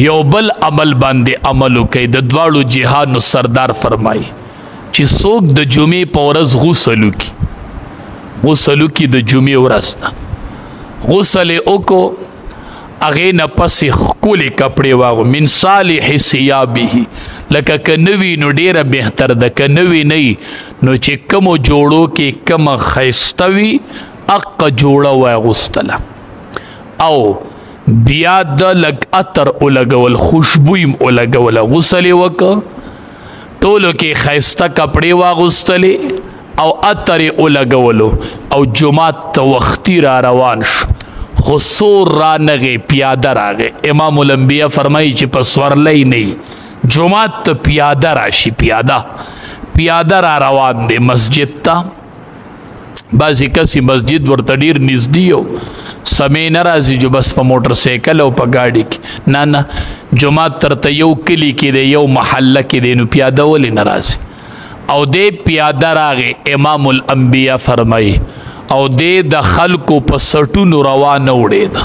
یو بل عمل باندې عمل وکړي. د دواړو جهانو سردار فرمایي چې څوک د جمعې په ورځ غسل وکړي، غسل وکړي د جمعې ورځ نه، غسل یې وکړو، هغې نه پسې ښکلې کپړې واغو، من صالح ثیابه، لکه که نوي نو ډېره بهتر ده، که نوي نه نو چې کومو جوړو کې کومه ښایسته وي هغه جوړه واغوستله، او بیا د لږ عطر ولګول، خوشبو یې ولګوله، غسل یې وکړه، ټولو کې ښایسته کپړې واغوستلې او عطر یې ولګولو، او جومات ته وختي را روان شو. خو سور را نغې پیاده راغې. امام الانبیاء فرمایي چې په سورلی نه جومات ته پیاده راشي، پیاده را روان دی مسجد ته. بعضې کسې مسجد ورته ډېر نږدې و، سمې نه راځي جو بس په موټر سایکل او په ګاډي کې، نه جومات ترته یو کلي کې دی، یو محله کې دی، نو پیاده ولې نه راځي؟ او دی پیاده راغې. امام الانبیاء فرمایي او د خلکو په سټونو روانه وړېده.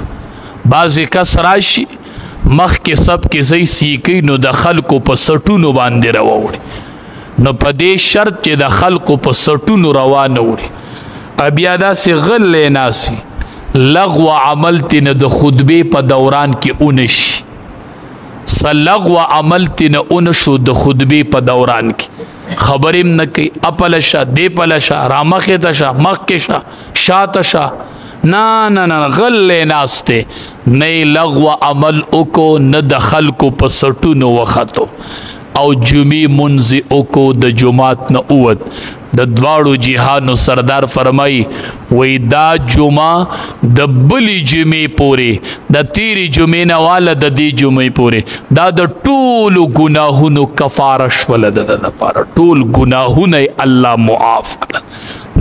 بعضې کس راشي مخکې سب کې ځای سیکي، نو د خلکو په سټونو باندې راوړي، نو په دې شرط چې د خلکو په سټونو روانه وړي. بیا داسې غلې ناسي لغو عمل تینه د خطبې په دوران کې اونشي، لغو عمل تینه اونشو د خطبې په دوران کې، خبریم نه کوي، اپله شه دی پله شه، رامخې ته شه، مخکې شه، شاته شه، نه غلې ناست دی، نه یې لغو عمل وکړو، نه د خلکو په سټونو وختو، او جمعې منځ یې وکړو، د جومات نه ووت. د دواړو جهانو سردار فرمایي وی دا جمعه د بلې جمعې پورې، د تیرې جمعې نه واله د دې جمعې پورې، دا د ټولو ګناهونو کفاره شوله د ده لپاره، ټول ګناهونه یې الله معاف کړل،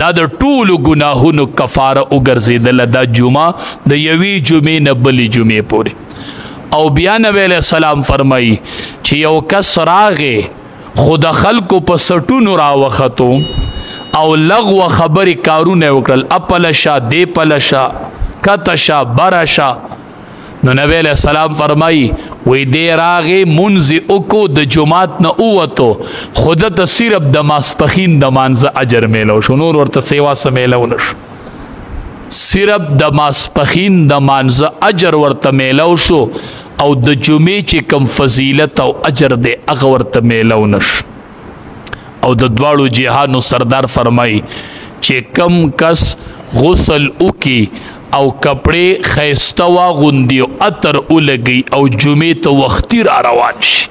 دا د ټولو ګناهونو کفاره وګرځېدله دا جمعه د یوې جمعې نه بلې جمعې پورې. او بیا نبی علیه السلام فرمایي چې یو کس راغې خو د خلکو په سټونو راوختو او لغو خبرې کارونه وکړل، اپله شه دی پله شه، کته شه بره شه، نو نبی علیه السلام فرمایي وی دی راغې منځ یې وکړو، د جومات نه ووتو، خو ده ته صرف د ماسپښین د مانځه اجر میلو شو، نور ورته سیوا څه میلو نه شو، صرف د ماسپښین د مانځه اجر ورته میلو شو، او د جمعې چې کم فضیلت او اجر دی هغه ورته میلو نشو. او د دواړو جهانو سردار فرمایي چې کم کس غسل وکي او کپړې ښایسته واغوندي او عطر ولګي او جمعې ته وختي را روان شي،